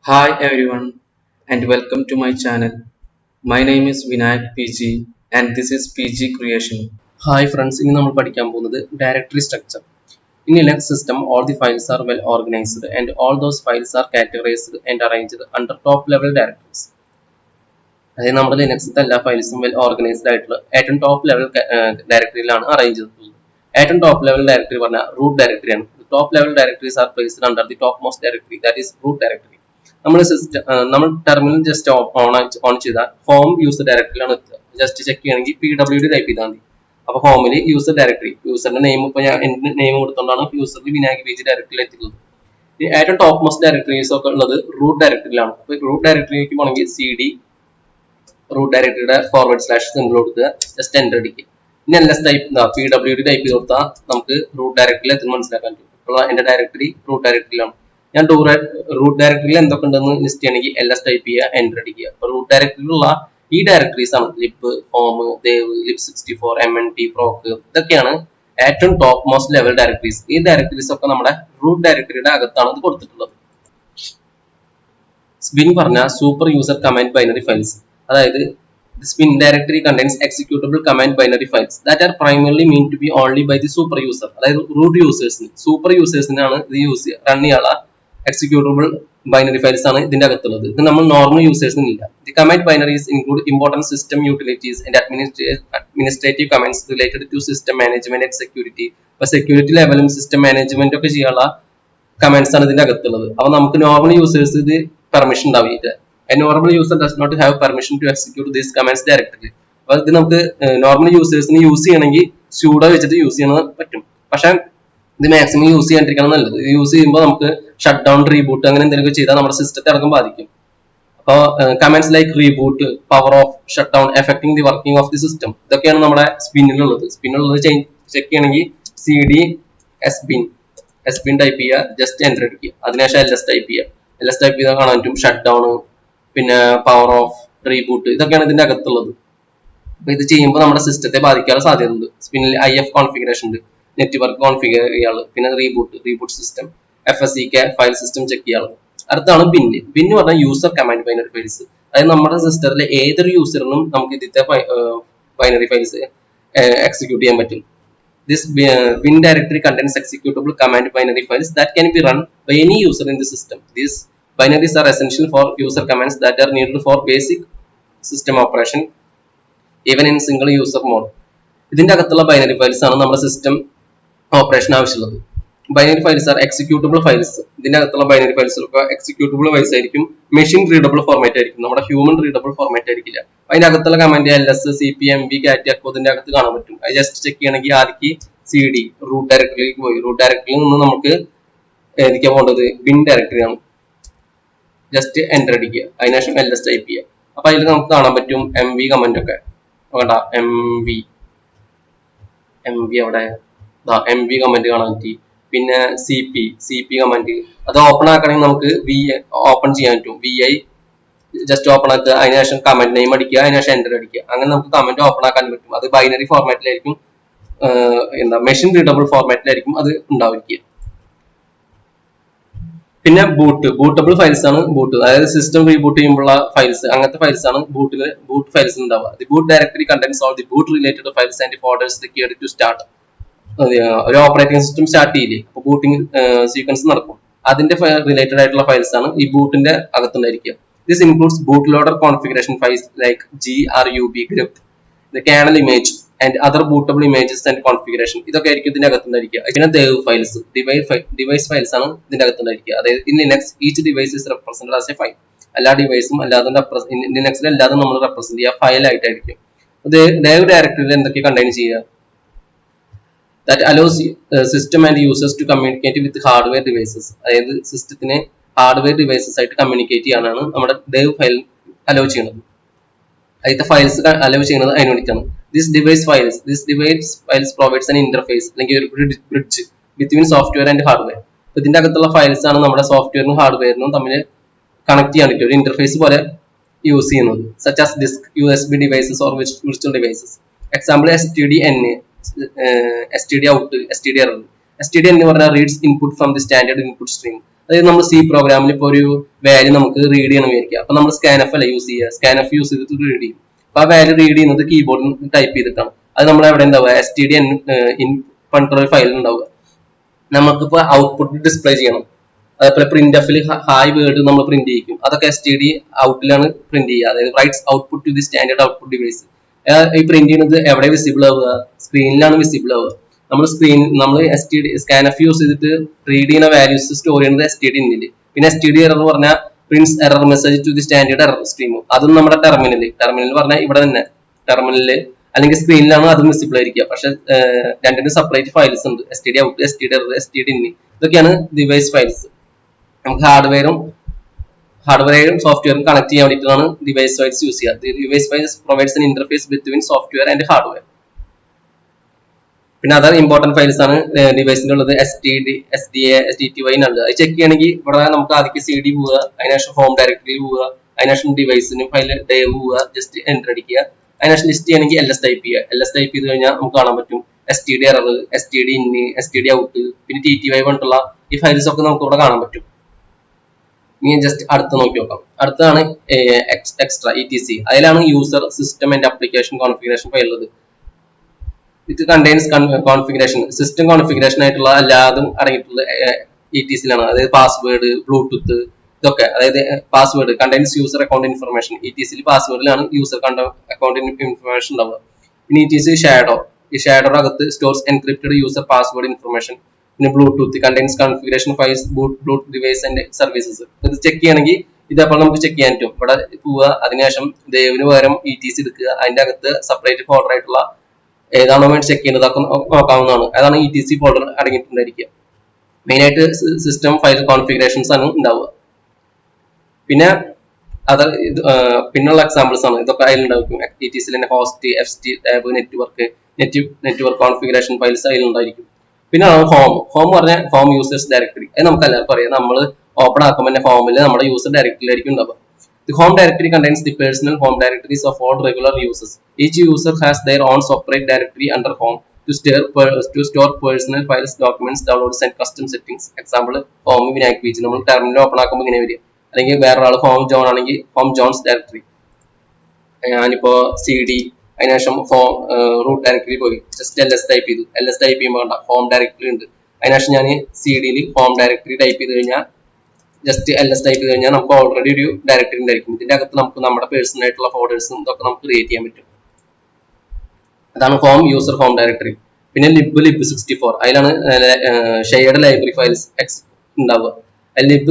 Hi everyone and welcome to my channel. My name is Vinayak PG and this is PG Creation. Hi friends, ഇന്ന് നമ്മൾ പഠിക്കാൻ പോകുന്നത് directory structure. In Linux system, all the files are well organized and all those files are categorized and arranged under top level directories. അതായത് നമ്മുടെ ലിനക്സിലെ എല്ലാ ഫയൽസും well organised ആയിട്ടുള്ള ഏറ്റവും top level ഡയറക്ടറിയിലാണ് arrange ചെയ്തിട്ടുള്ളത്. ഏറ്റവും ടോപ്പ് ലെവൽ ഡയറക്ടറി പറഞ്ഞാൽ root ഡയറക്ടറിയാണ്. Top level directories are placed under the topmost directory that is root directory. നമ്മൾ ടെർമിനൽ ജസ്റ്റ് ഓൺ ചെയ്താൽ ഹോം യൂസർ ഡയറക്ടറിയിലാണ് എത്തുക. ജസ്റ്റ് ചെക്ക് ചെയ്യണമെങ്കിൽ PWD ടൈപ്പ് ചെയ്താൽ മതി. അപ്പൊ ഹോമിൽ യൂസർ ഡയറക്ടറി, യൂസറിന്റെ നെയിം ഇപ്പൊ ഞാൻ എന്റെ നെയിം കൊടുത്തോണ്ടാണ് യൂസറിൽ വിനായക് പേജ് ഡയറക്ടറിയിൽ എത്തിക്കുന്നത്. ഏറ്റവും ടോപ്പ് മോസ്റ്റ് ഡയറക്ടറീസ് ഒക്കെ ഉള്ളത് റൂട്ട് ഡയറക്ടറിയിലാണ്. അപ്പൊ റൂട്ട് ഡയറക്ടറിയിലേക്ക് പോകണമെങ്കിൽ CD റൂട്ട് ഡയറക്ടറിയുടെ ഫോർവേഡ് സ്ലാഷ് സിമ്പിൾ കൊടുക്കുക, ജസ്റ്റ് എൻ്റർ അടിക്കുക. ഇനി LS ടൈപ്പ് PWD ടൈപ്പ് ചെയ്ത് കൊടുത്താൽ നമുക്ക് റൂട്ട് ഡയറക്ടറിയിൽ എത്തുന്ന മനസ്സിലാക്കാൻ പറ്റും. അപ്പോൾ എന്റെ ഡയറക്ടറി റൂട്ട് ഡയറക്ടറിയിലാണ്. ഞാൻ റൂട്ട് ഡയറക്ടറിയിൽ എന്തൊക്കെ ഉണ്ടെന്ന് ലിസ്റ്റ് ചെയ്യണമെങ്കിൽ LS ടൈപ്പ് ചെയ്യുക, എൻ്റർ അടിക്കുക. അപ്പോൾ റൂട്ട് ഡയറക്ടറിയിലുള്ള ഈ ഡയറക്ടറീസ് ആണ് lip, home, Dev, lib64, MNT, proc, ഇതൊക്കെയാണ് ഏറ്റവും ടോപ്പ് മോസ്റ്റ് ലെവൽ ഡയറക്ടറീസ്. ഈ ഡയറക്ടറീസ് ഒക്കെ നമ്മുടെ റൂട്ട് ഡയറക്ടറിയുടെ അകത്താണ് ഇത് കൊടുത്തിട്ടുള്ളത്. സ്പിൻ പറഞ്ഞാൽ super user command binary files. അതായത് spin directory contains executable command binary files that are primarily meant to be only by the super user. അതായത് റൂട്ട് യൂസേഴ്സിന്, സൂപ്പർ യൂസേഴ്സിനാണ് ഇത് റൺ ചെയ്യാനുള്ള എക്സിക്യൂട്ടബിൾ ബൈനറി ഫയൽസ് ആണ് ഇതിന്റെ അകത്തുള്ളത്. ഇത് നമ്മൾ നോർമൽ യൂസേഴ്സിന് ഇല്ല. The command binaries include important system utilities and administrative commands related to system management and security. അപ്പൊ സെക്യൂരിറ്റി ലെവലും സിസ്റ്റം മാനേജ്മെന്റ് ഒക്കെ ചെയ്യാനുള്ള കമാൻഡ്സ് ആണ് ഇതിന്റെ അകത്തുള്ളത്. അപ്പൊ നമുക്ക് നോർമൽ യൂസേഴ്സ് ഇത് പെർമിഷൻ ഉണ്ടാവില്ല. A normal user does not have permission to execute these commands directly. അപ്പോൾ ഇത് നമുക്ക് നോർമൽ യൂസേഴ്സിന് യൂസ് ചെയ്യണമെങ്കിൽ sudo വെച്ചിട്ട് യൂസ് ചെയ്യാൻ പറ്റും. പക്ഷെ ഇത് മാക്സിമം യൂസ് ചെയ്യാണ്ടിരിക്കണം നല്ലത്. ഇത് യൂസ് ചെയ്യുമ്പോൾ നമുക്ക് ഷട്ട് ഡൗൺ, റീബൂട്ട് അങ്ങനെ എന്തെങ്കിലും ചെയ്താൽ നമ്മുടെ സിസ്റ്റത്തെ അടക്കം ബാധിക്കും. അപ്പോൾ commands like reboot, power of, shut down, affecting the working of the system, ഇതൊക്കെയാണ് നമ്മുടെ സ്പിന്നിലുള്ളത്. ചെക്ക് ചെയ്യണമെങ്കിൽ CD sbin ടൈപ്പ് ചെയ്യുക, ജസ്റ്റ് എൻ്റർ അടിക്കുക. അതിനുശേഷം LS ടൈപ്പ് ചെയ്യുക. LS ടൈപ്പ് ചെയ്താൽ കാണാൻ പറ്റും ഷട്ട് ഡൗൺ, പിന്നെ പവർ ഓഫ്, റീബൂട്ട്, ഇതൊക്കെയാണ് ഇതിന്റെ അകത്തുള്ളത്. അപ്പൊ ഇത് ചെയ്യുമ്പോൾ നമ്മുടെ സിസ്റ്റത്തെ ബാധിക്കാനുള്ള സാധ്യതയുണ്ട്. സ്പിന്നിൽ IF കോൺഫിഗറേഷൻ ഉണ്ട്, നെറ്റ്വർക്ക് കോൺഫിഗർ ചെയ്യാള്, പിന്നെ reboot system, FSCK file system check ചെയ്യാള്. അടുത്താണ് ബിന്ന് പറഞ്ഞാൽ യൂസർ കമാൻഡ് ബൈനറി ഫയൽസ്. അതായത് നമ്മുടെ സിസ്റ്റത്തിലെ ഏതൊരു യൂസറിനും നമുക്ക് ഇതിന്റെ ബൈനറി ഫയൽസ് എക്സിക്യൂട്ട് ചെയ്യാൻ പറ്റും. This bin directory contains executable command binary files that can be run by any user in the system. These binaries are essential for user commands that are needed for basic system operation even in single user mode. ഇതിന്റെ അകത്തുള്ള binary files ആണ് നമ്മുടെ system operation ആവശ്യമുള്ളത്. Binary files R executable files. ഇതിന്റെ അകത്തുള്ള binary ഫയൽസിലൊക്കെ executable files ആയിരിക്കും, machine readable format ആയിരിക്കും, നമ്മുടെ ഹ്യൂമൻ റീഡബിൾ ഫോർമാറ്റ് ആയിരിക്കില്ല. അതിന്റെ അകത്തുള്ള command LS, CP, MB, CAT, ECHO ഇതിന്റെ അകത്ത് കാണാൻ പറ്റും. അത് ജസ്റ്റ് ചെക്ക് ചെയ്യണമെങ്കിൽ ആദ്യം CD റൂട്ട് ഡയറക്ടറിയിലേക്ക് പോയി. റൂട്ട് ഡയറക്ടറിയിൽ നിന്ന് നമുക്ക് ഏതൊക്കെയാണ് പോകേണ്ടത്? ബിൻ ഡയറക്ടറിയാണ്. ജസ്റ്റ് എൻ്റർ അടിക്കുക, അതിനുശേഷം LS ടൈപ്പ് ചെയ്യുക. അപ്പൊ അതിൽ നമുക്ക് കാണാൻ പറ്റും MV കമന്റ് ഒക്കെ വേണ്ട, MV അവിടെ MV കമന്റ് കാണാൻ പറ്റി. പിന്നെ CP കമന്റ് അത് ഓപ്പൺ ആക്കണമെങ്കിൽ നമുക്ക് ഓപ്പൺ ചെയ്യാൻ പറ്റും. VI ജസ്റ്റ് ഓപ്പൺ ആക്കുക, അതിനുശേഷം കമന്റ് നെയിം അടിക്കുക, അതിനുശേഷം എൻ്റർ അടിക്കുക. അങ്ങനെ നമുക്ക് കമന്റ് ഓപ്പൺ ആക്കാൻ പറ്റും. അത് ബൈനറി ഫോർമാറ്റിലായിരിക്കും, മെഷീൻ റീഡബിൾ ഫോർമാറ്റിലായിരിക്കും അത് ഉണ്ടായിരിക്കുക. പിന്നെ ബൂട്ടബിൾ ഫയൽസ് ആണ് ബൂട്ട്, അതായത് സിസ്റ്റം റീബൂട്ട് ചെയ്യുമ്പോഴുള്ള ഫയൽസ്, അങ്ങനത്തെ ഫയൽസ് ആണ് ബൂട്ട് ഫയൽസ് ഉണ്ടാവുക. The boot directory contains all the boot related files and folders required to start. ഒരു ഓപ്പറേറ്റിംഗ് സിസ്റ്റം സ്റ്റാർട്ട് ചെയ്യില്ലേ, അപ്പോൾ ബൂട്ടിംഗ് സീക്വൻസ് നടക്കും. അതിന്റെ റിലേറ്റഡ് ആയിട്ടുള്ള ഫയൽസ് ആണ് ഈ ബൂട്ടിന്റെ അകത്തുണ്ടായിരിക്കുക. This includes boot loader configuration files like grub, grep, the kernel image and other bootable images and configuration. ഇതൊക്കെ ആയിരിക്കും ഇതിന്റെ അകത്തുണ്ടായിരിക്കുക. പിന്നെ ദേവ് ഫയൽസ്, ഡിവൈസ് ഫയൽസ് ആണ് ഇതിന്റെ അകത്തുണ്ടായിരിക്കുക. അതായത് in Linux each device is represented as A file. എല്ലാ ഡിവൈസും അല്ലാതെ ലിനക്സിൽ അല്ലാതെ നമ്മൾ റെപ്രസെന്റ് ചെയ്യുക ഫയൽ ആയിട്ടായിരിക്കും. ദേവ് ഡയറക്ടറിയിൽ എന്തൊക്കെ കണ്ടെയ്ൻ ചെയ്യുക? That allows system and users to communicate with hardware devices. അതായത് സിസ്റ്റത്തിനെ ഹാർഡ്വെയർ ഡിവൈസസ് ആയിട്ട് കമ്മ്യൂണിക്കേറ്റ് ചെയ്യാനാണ് നമ്മുടെ ദേവ് ഫയൽ അലോ ചെയ്യുന്നത്. അതിന്റെ ഫയൽസ് അലോ ചെയ്യുന്നത് അതിന് വേണ്ടിയിട്ടാണ്. This device files provides an interface അല്ലെങ്കിൽ ഒരു bridge between software and hardware. ഇതിന്റെ അകത്തുള്ള ഫയൽസ് ആണ് നമ്മുടെ സോഫ്റ്റ്വെയറിനും ഹാർഡ്വെയറിനും തമ്മിൽ കണക്ട് ചെയ്യാൻ പറ്റും, ഒരു ഇന്റർഫേസ് പോലെ യൂസ് ചെയ്യുന്നത്. Such as disk, USB devices or virtual devices. Example STDN, STD out, STD error. STD എന്ന് പറഞ്ഞാൽ reads input from the standard input stream. അതായത് നമ്മൾ സി പ്രോഗ്രാമിൽ ഇപ്പോൾ ഒരു വാല്യൂ നമുക്ക് റീഡ് ചെയ്യണം വിചാരിക്കുക. അപ്പൊ നമ്മൾ സ്കാൻഎഫ് അല്ല യൂസ് ചെയ്യുക, സ്കാൻഎഫ് യൂസ് ചെയ്തിട്ട് റീഡ് ചെയ്യും. അപ്പൊ ആ വാല്യൂ റീഡ് ചെയ്യുന്നത് കീബോർഡിൽ ടൈപ്പ് ചെയ്തിട്ടാണ്. അത് നമ്മൾ എവിടെ ഉണ്ടാവുക, std ഇൻ പറഞ്ഞിട്ടുള്ള ഒരു ഫയലിൽ ഉണ്ടാവുക. നമുക്കിപ്പോ ഔട്ട്പുട്ട് ഡിസ്പ്ലേ ചെയ്യണം. അതേപോലെ പ്രിന്റ് എഫിൽ ഹായ് വേർഡ് നമ്മൾ പ്രിന്റ് ചെയ്യിക്കും. അതൊക്കെ std ഔട്ടിലാണ് പ്രിന്റ് ചെയ്യുക. അതായത് writes output to the standard output device. ഈ പ്രിന്റ് ചെയ്യുന്നത് എവിടെ വിസിബിൾ ആവുക, സ്ക്രീനിലാണ് വിസിബിൾ ആവുക. നമ്മൾ സ്കാൻഎഫ് യൂസ് ചെയ്തിട്ട് റീഡ് ചെയ്യുന്ന വാല്യൂസ് സ്റ്റോർ ചെയ്യുന്നത് std ഇന്നില്. പിന്നെ std എറർ പറഞ്ഞാൽ prints error message to the standard error stream. അതും നമ്മുടെ ടെർമിനൽ പറഞ്ഞാൽ ഇവിടെ തന്നെ ടെർമിനലില് അല്ലെങ്കിൽ സ്ക്രീനിലാണ് അതും വിസിബിൾ ആയിരിക്കുക. പക്ഷെ രണ്ടിനും സെപ്പറേറ്റ് ഫയൽസ് ഉണ്ട്, std out, std error, std in. ഇതൊക്കെയാണ് ഡിവൈസ് ഫയൽസ്. നമുക്ക് ഹാർഡ്വെയറും സോഫ്റ്റ്വെയറും കണക്ട് ചെയ്യാൻ വേണ്ടിയിട്ടാണ് ഡിവൈസ് ഫയൽസ് യൂസ് ചെയ്യുക. Device files provides an interface between software and hardware. പിന്നെ അതർ ഇമ്പോർട്ടന്റ് ഫയൽസ് ആണ് ഡിവൈസിന്റെ ഉള്ളത്, STD, SDA, SDTY എന്നുള്ളത്. അത് ചെക്ക് ചെയ്യണമെങ്കിൽ ഇവിടെ നമുക്ക് ആദ്യം CD പോവുക, അതിനുശേഷം ഹോം ഡയറക്ടറി പോവുക, അതിനുശേഷം ഡിവൈസിന് ഫയൽ ഡേവ് പോവുക, ജസ്റ്റ് എൻ്റർ അടിക്കുക. അതിനുശേഷം ലിസ്റ്റ് ചെയ്യണമെങ്കിൽ LS ടൈപ്പ് ചെയ്യുക. LS ടൈപ്പ് ചെയ്ത് കഴിഞ്ഞാൽ നമുക്ക് കാണാൻ പറ്റും STD error, STD in, STD out, പിന്നെ TTY പറഞ്ഞിട്ടുള്ള ഈ ഫയൽസ് ഒക്കെ നമുക്ക് ഇവിടെ കാണാൻ പറ്റും. ഇനി ജസ്റ്റ് അടുത്ത് നോക്കി നോക്കാം. അടുത്താണ് എക്സ്ട്രാ ETC. അതിലാണ് user system and application configuration file ഉള്ളത്. It contains configuration, system configuration ആയിട്ടുള്ള എല്ലാതും അടങ്ങിയിട്ടുള്ള ETCയിലാണ്. അതായത് പാസ്വേഡ്, ബ്ലൂടൂത്ത്, ഇതൊക്കെ. അതായത് password contains user account information. ETCയിൽ പാസ്വേഡിലാണ് യൂസർ അക്കൗണ്ട് ഇൻഫർമേഷൻ ഉണ്ടാവുക. പിന്നെ ETC ഷാഡോ, ഈ ഷാഡോയുടെ അകത്ത് stores encrypted user password information. പിന്നെ Bluetooth contains configuration files, Bluetooth device and services. ഇത് ചെക്ക് ചെയ്യണമെങ്കിൽ ഇതേപോലെ നമുക്ക് ചെക്ക് ചെയ്യാൻ പറ്റും. ഇവിടെ പോവുക, അതിനുശേഷം ദേവിന് പകരം ETC എടുക്കുക, അതിന്റെ അകത്ത് സെപ്പറേറ്റ് ഫോൾഡർ ആയിട്ടുള്ള ഏതാണോ വേണ്ടി ചെക്ക് ചെയ്യുന്നത് അതൊക്കെ നോക്കാവുന്നതാണ്. അതാണ് ETC ഫോൾഡർ അടങ്ങിയിട്ടുണ്ടായിരിക്കുക. മെയിൻ ആയിട്ട് സിസ്റ്റം ഫയൽ കോൺഫിഗറേഷൻസ് ആണ് ഉണ്ടാവുക. പിന്നെ അത് പിന്നുള്ള എക്സാമ്പിൾസ് ആണ് ഇതൊക്കെ അതിലുണ്ടായിരിക്കും. ETCയിൽ തന്നെ host, FT tab, network configuration files അതിലുണ്ടായിരിക്കും. പിന്നെ ഹോം പറഞ്ഞാൽ ഹോം യൂസേഴ്സ് ഡയറക്ടറി. അത് നമുക്ക് എല്ലാവർക്കും അറിയാം. നമ്മൾ ഓപ്പൺ ആക്കുമ്പോൾ തന്നെ ഹോമിൽ നമ്മുടെ യൂസർ ഡയറക്ടറിയിലായിരിക്കും ഉണ്ടാവുക. The home directory contains the personal home directories of all regular users. Each user has their own separate directory under home to store personal files, documents, downloads and custom settings. Example, home Vinayak PG. നമ്മൾ terminal open ആക്കുമ്പോൾ ഇങ്ങനെ വരിക. അല്ലെങ്കിൽ വേറൊരാൾ home John ആണെങ്കിൽ home John's directory. ഞാനിപ്പോൾ CD, അതിനുശേഷം root directory പോയി ജസ്റ്റ് LS ടൈപ്പ് ചെയ്തു. LS ടൈപ്പ് ചെയ്യുമ്പോൾ വേണ്ട ഹോം ഡയറക്ടറി ഉണ്ട്. അതിനുശേഷം ഞാൻ CD ഹോം ഡയറക്ടറി ടൈപ്പ് ചെയ്ത് കഴിഞ്ഞാൽ ജസ്റ്റ് LS ടൈപ്പ് ചെയ്ത് കഴിഞ്ഞാൽ നമുക്ക് ഓൾറെഡി ഒരു ഡയറക്ടറി ഉണ്ടായിരിക്കും. ഇതിന്റെ അകത്ത് നമുക്ക് നമ്മുടെ പേഴ്സണൽ ആയിട്ടുള്ള ഫോൾഡേഴ്സും ഇതൊക്കെ നമുക്ക് ക്രിയേറ്റ് ചെയ്യാൻ പറ്റും. അതാണ് ഹോം ഡയറക്ടറി. പിന്നെ lib64, അതിലാണ് ഷെയർഡ് ലൈബ്രറി ഫയൽസ് ഉണ്ടാവുക. lib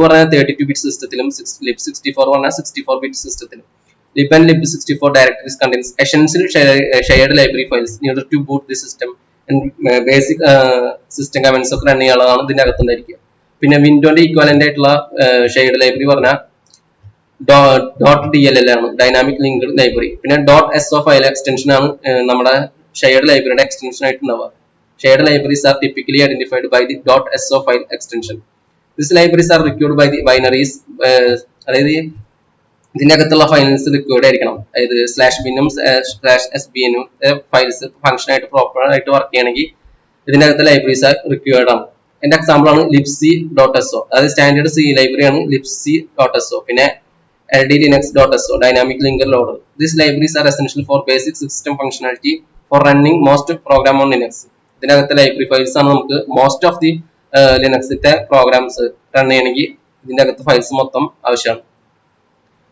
പറഞ്ഞാൽ 32-bit സിസ്റ്റത്തിലും lib64 പറഞ്ഞാൽ 64-bit സിസ്റ്റത്തിലും. lib and lib64 directories contains essential shared library files needed to boot the system and basic system commands ഒക്കെ റൺ ചെയ്യാനുള്ളതാണ് ഇതിന്റെ അകത്തുണ്ടായിരിക്കുക. പിന്നെ വിൻഡോന്റെ ഈക്വലന്റ് ആയിട്ടുള്ള ഷെയർഡ് ലൈബ്രറി പറഞ്ഞാൽ .dll ആണ്, ഡൈനാമിക് ലിങ്ക്ഡ് ലൈബ്രറി. പിന്നെ .so ഫയൽ എക്സ്റ്റൻഷൻ ആണ് നമ്മുടെ ഷെയർഡ് ലൈബ്രറിയുടെ എക്സ്റ്റൻഷൻ ആയിട്ട് ഉണ്ടാവുക. Shared libraries are typically identified by the .so file extension. This libraries are required by the binaries. അതായത് ഇതിന്റെ അകത്തുള്ള ഫയൽസ് റിക്വയർഡ് ആയിരിക്കണം. അതായത് /binum /sbn ഫയൽസ് ഫംഗ്ഷൻ ആയിട്ട് പ്രോപ്പർ ആയിട്ട് വർക്ക് ചെയ്യണമെങ്കിൽ ഇതിന്റെ അകത്ത് ലൈബ്രറീസ് റിക്വയർഡ് ആണ്. എന്റെ എക്സാമ്പിൾ ആണ് libc.so, അതായത് സ്റ്റാൻഡേർഡ് C ലൈബ്രറി ആണ് libc.so. പിന്നെ ldlinux.so, dynamic linker loader. These libraries are essential for basic system functionality for running most program on Linux. ഇതിനകത്തെ ലൈബ്രറി ഫയൽസ് ആണ് നമുക്ക് മോസ്റ്റ് ഓഫ് ദി ലിനക്സിന്റെ പ്രോഗ്രാംസ് റൺ ചെയ്യണമെങ്കിൽ ഇതിന്റെ അകത്ത് ഫയൽസ് മൊത്തം ആവശ്യമാണ്.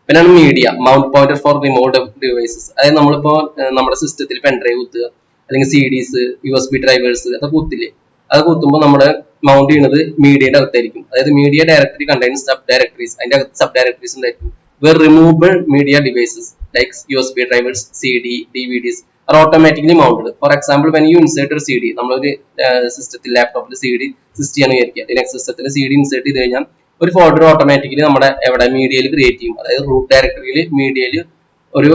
പിന്നെയാണ് media, mount pointer for remote devices. അതായത് നമ്മളിപ്പോ നമ്മുടെ സിസ്റ്റത്തിൽ പെൻഡ്രൈവ് കുത്തുക, അല്ലെങ്കിൽ CDs, USB ഡ്രൈവേഴ്സ് അതൊക്കെ കുത്തില്ലേ, അത് കുത്തുമ്പോൾ നമ്മുടെ മൗണ്ട് ചെയ്യുന്നത് മീഡിയയുടെ അകത്തായിരിക്കും. അതായത് media directory contains sub directories. അതിന്റെ അകത്ത് സബ് ഡയറക്ടറീസ് ഉണ്ടായിരിക്കും. Where removable media devices like USB drivers, CD, DVDs are automatically mounted. For example, when you insert a CD, നമ്മളൊരു സിസ്റ്റത്തിൽ ലാപ്ടോപ്പിൽ CD സിസ്റ്റ് ചെയ്യാൻ വിചാരിക്കുക. ലിനക്സ് സിസ്റ്റത്തിൽ CD ഇൻസേർട്ട് ചെയ്ത് കഴിഞ്ഞാൽ ഒരു ഫോൾഡർ ഓട്ടോമാറ്റിക്കലി നമ്മുടെ എവിടെ മീഡിയയിൽ ക്രിയേറ്റ് ചെയ്യും. അതായത് റൂട്ട് ഡയറക്ടറിയിൽ മീഡിയയിൽ ഒരു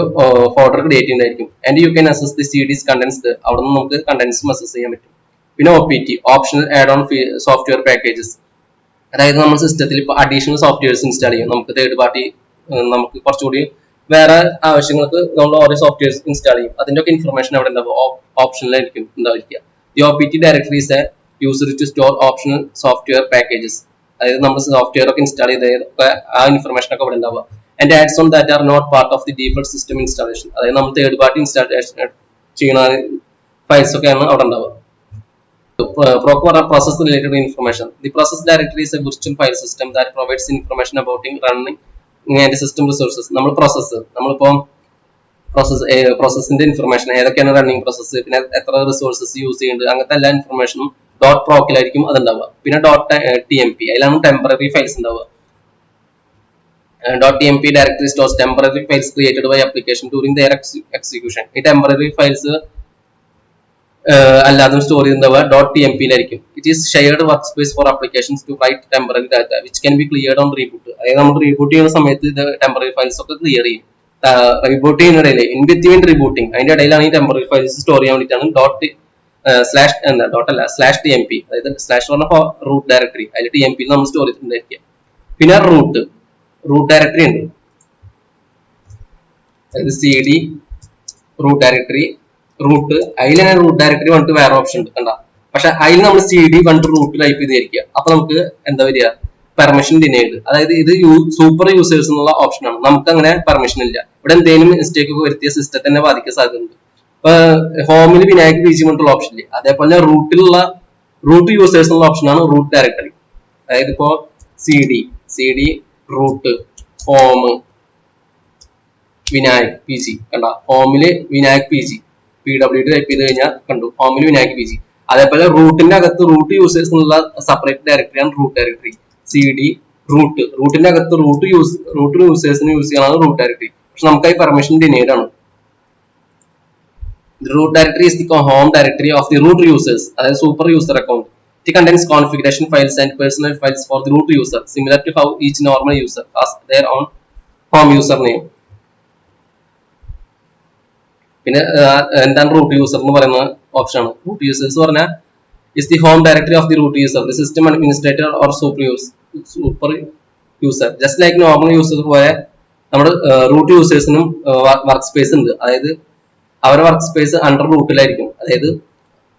ഫോൾഡർ ക്രിയേറ്റ് ചെയ്യുന്നതായിരിക്കും. And you can access the CDs contents. അവിടെ നിന്ന് നമുക്ക് കണ്ടൻസും അസസ് ചെയ്യാൻ പറ്റും. പിന്നെ OPT, optional add on software packages. അതായത് നമ്മൾ സിസ്റ്റത്തിൽ ഇപ്പോൾ അഡീഷണൽ സോഫ്റ്റ്വെയർസ് ഇൻസ്റ്റാൾ ചെയ്യും. നമുക്ക് തേർഡ് പാർട്ടി, നമുക്ക് കുറച്ചുകൂടി വേറെ ആവശ്യങ്ങൾക്ക് നമ്മൾ ഓരോ സോഫ്റ്റ്വെയർസ് ഇൻസ്റ്റാൾ ചെയ്യും. അതിന്റെ ഒക്കെ ഇൻഫർമേഷൻ അവിടെ ഉണ്ടാവും, ഓപ്ഷനിലായിരിക്കും ഉണ്ടായിരിക്കുക. The OPT directories user to store optional software packages. അതായത് നമ്മൾ സോഫ്റ്റ്വെയർ ഒക്കെ ഇൻസ്റ്റാൾ ചെയ്ത ആ ഇൻഫർമേഷൻ ഒക്കെ ഇവിടെ ഉണ്ടാവുക. And adds on that are not part of the default system installation. അതായത് നമ്മൾ തേർഡ് പാർട്ടി ഇൻസ്റ്റാളേഷൻ ചെയ്യുന്ന ഫയൽസ് ഒക്കെയാണ് അവിടെ ഉണ്ടാവുക. Process related information. The process directory is a virtual file system that provides information about running and system resources. നമ്മൾ നമ്മളിപ്പോ പ്രോസസ്സിന്റെ information, ഏതൊക്കെയാണ് running process, പിന്നെ എത്ര റിസോഴ്സസ് യൂസ് ചെയ്യുന്നുണ്ട്, അങ്ങനത്തെ എല്ലാ ഇൻഫർമേഷനും .procലായിരിക്കും അതുണ്ടാവുക. പിന്നെ .tmp, അതിലാണ് ടെമ്പററി ഫയൽസ് ഉണ്ടാവുക. .tmp directory stores temporary files created by application during their execution. ഈ ടെമ്പററി ഫയൽസ് അല്ലാതെ സ്റ്റോർ ചെയ്യുന്നവ .tmp-ലായിരിക്കും. It is shared workspace for applications to write temporary data which can be cleared on reboot. അതായത് നമ്മൾ reboot ചെയ്യുന്ന സമയത്ത് ഇത് temporary files ഒക്കെ ക്ലിയർ ചെയ്യും. റീബൂട്ട് ചെയ്യുന്ന ഇടയിൽ ഇൻ ബിറ്റ്വീൻ റീബൂട്ടിങ് അതിന്റെ ഇടയിലാണ് ഈ ടെമ്പററി ഫയൽസ് സ്റ്റോർ ചെയ്യാൻ വേണ്ടിയിട്ടാണ് /tmp, അതായത് സ്ലാഷ് പറഞ്ഞ റൂട്ട് ഡയറക്ടറി, അതിൽ tmp നമ്മൾ സ്റ്റോർ ചെയ്തിട്ടുണ്ടായിരിക്കുക. പിന്നെ റൂട്ട് ഡയറക്ടറി ഉണ്ട്, അതായത് cd റൂട്ട് ഡയറക്ടറി റൂട്ട്. അതിൽ തന്നെ റൂട്ട് ഡയറക്ടറി പറഞ്ഞിട്ട് വേറെ ഓപ്ഷൻ ഉണ്ട് കണ്ട. പക്ഷെ അതിൽ നമ്മൾ cd പറഞ്ഞിട്ട് റൂട്ട് ടൈപ്പ് ചെയ്തിരിക്കുക. അപ്പൊ നമുക്ക് എന്താ വരിക, പെർമിഷൻ ഡിനൈഡ്. അതായത് ഇത് സൂപ്പർ യൂസേഴ്സ് എന്നുള്ള ഓപ്ഷനാണ്. നമുക്ക് അങ്ങനെ പെർമിഷൻ ഇല്ല. ഇവിടെ എന്തെങ്കിലും മിസ്റ്റേക്ക് ഒക്കെ വരുത്തിയ സിസ്റ്റത്തെ തന്നെ ബാധിക്കാൻ സാധ്യതയുണ്ട്. ഇപ്പൊ ഹോമിൽ വിനായക് പി ജി പറഞ്ഞിട്ടുള്ള ഓപ്ഷൻ ഇല്ല. അതേപോലെ റൂട്ട് യൂസേഴ്സ് എന്നുള്ള ഓപ്ഷനാണ് റൂട്ട് ഡയറക്ടറി. അതായത് ഇപ്പോ cd root home Vinayak P G കണ്ട. ഹോമില് Vinayak P G PWD type ചെയ്ത് കഴിഞ്ഞാൽ കണ്ടു ഹോമിൽ വിനായക് പി ജി. അതേപോലെ റൂട്ടിന്റെ അകത്ത് റൂട്ട് യൂസേഴ്സ് എന്നുള്ള സെപ്പറേറ്റ് ഡയറക്ടറിയാണ് റൂട്ട് ഡയറക്ടറി. cd റൂട്ടിന്റെ അകത്ത് റൂട്ട് യൂസേഴ്സിന് യൂസ് ചെയ്യാനാണ് റൂട്ട് ഡയറക്ടറി. പക്ഷെ നമുക്ക് ഈ പെർമിഷൻ ഡിനൈഡ് ആണ്. The root directory is the home directory of the root users, അതായത് super user account. It contains configuration files and personal files for the root user, similar to how each normal user has their own home user name. പിന്നെ എന്താണ് root user എന്ന് പറയുന്ന option? Root users പറഞ്ഞാൽ is the home directory of the root user, the system administrator or super user. Just like normal user പോലെ നമ്മുടെ root യൂസേഴ്സിനും work space ഉണ്ട്. അതായത് അവരുടെ വർക്ക് സ്പേസ് അണ്ടർ റൂട്ടിലായിരിക്കും. അതായത്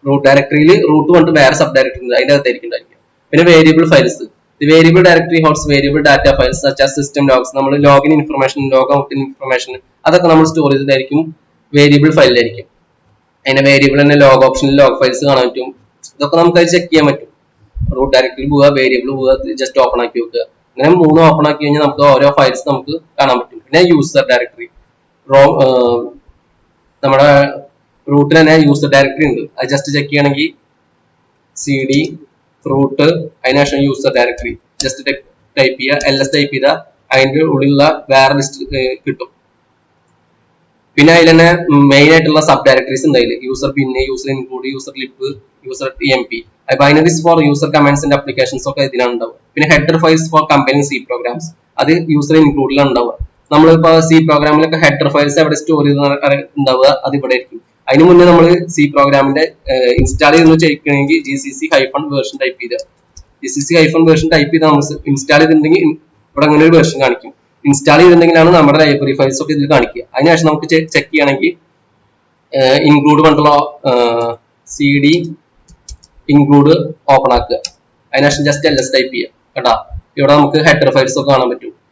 റൂട്ട് ഡയറക്ടറിയിൽ റൂട്ട് കൊണ്ട് വേറെ സബ് ഡയറക്ടറി ഉണ്ട്, അതിന്റെ അകത്തായിരിക്കും ഉണ്ടായിരിക്കും. പിന്നെ variable files. The variable directory holds variable data files such as system logs. നമ്മൾ login information, log out information അതൊക്കെ നമ്മൾ സ്റ്റോർ ചെയ്തിട്ടായിരിക്കും വേരിയബിൾ ഫയലിലായിരിക്കും. അതിന്റെ വേരിയബിൾ തന്നെ ലോഗ് ഓപ്ഷനിൽ ലോഗ് ഫയൽസ് കാണാൻ പറ്റും. ഇതൊക്കെ നമുക്ക് അത് ചെക്ക് ചെയ്യാൻ പറ്റും. റൂട്ട് ഡയറക്ടറി പോവുക, വേരിയബിൾ പോവുക, ജസ്റ്റ് ഓപ്പൺ ആക്കി വെക്കുക. അങ്ങനെ 3 ഓപ്പൺ ആക്കി കഴിഞ്ഞാൽ നമുക്ക് ഓരോ ഫയൽസ് നമുക്ക് കാണാൻ പറ്റും. പിന്നെ യൂസർ ഡയറക്ടറി, നമ്മുടെ റൂട്ടിൽ തന്നെ യൂസർ ഡയറക്ടറി ഉണ്ട്. അത് ജസ്റ്റ് ചെക്ക് ചെയ്യണമെങ്കിൽ cd റൂട്ട് അതിനുശേഷം യൂസർ ഡയറക്ടറി ജസ്റ്റ് ടൈപ്പ് ചെയ്യുക, ls ടൈപ്പ് ചെയ്താൽ അതിന്റെ ഉള്ളിലുള്ള വേറെ ലിസ്റ്റ് കിട്ടും. പിന്നെ അതിൽ തന്നെ മെയിൻ ആയിട്ടുള്ള സബ് ഡയറക്ടറീസ് ഉണ്ട്. അതിൽ യൂസർ പിന്നെ, user include, user lib, user tmp, binaries for user commands and applications ഒക്കെ ഇതിലാണ് ഉണ്ടാവുക. പിന്നെ header files for company C programs, അത് യൂസർ ഇൻക്ലൂഡിലാണ് ഉണ്ടാവുക. നമ്മളിപ്പോ C പ്രോഗ്രാമിലൊക്കെ ഹെഡർ ഫയൽസ് എവിടെ സ്റ്റോർ ചെയ്ത് ഉണ്ടാവുക, അത് ഇവിടെ ആയിരിക്കും. അതിന് മുന്നേ നമ്മൾ C പ്രോഗ്രാമിന്റെ ഇൻസ്റ്റാൾ ചെയ്ത് ചെയ്യണമെങ്കിൽ GCC-version ടൈപ്പ് ചെയ്ത് GCC-version ടൈപ്പ് ചെയ്ത് നമ്മൾ ഇൻസ്റ്റാൾ ചെയ്തിട്ടുണ്ടെങ്കിൽ ഇവിടെ അങ്ങനെ ഒരു വേർഷൻ കാണിക്കും. ഇൻസ്റ്റാൾ ചെയ്തിട്ടുണ്ടെങ്കിലാണ് നമ്മുടെ ലൈബ്രറി ഫയൽസ് ഒക്കെ ഇതിൽ കാണിക്കുക. അതിനുശേഷം നമുക്ക് ചെക്ക് ചെയ്യണമെങ്കിൽ ഇൻക്ലൂഡ് കൊണ്ടുള്ള cd ഇൻക്ലൂഡ് ഓപ്പൺ ആക്കുക. അതിനുശേഷം ജസ്റ്റ് ls ടൈപ്പ് ചെയ്യുക കേട്ടാ. ഇവിടെ നമുക്ക് ഹെഡർ ഫയൽസ് ഒക്കെ കാണാൻ പറ്റും.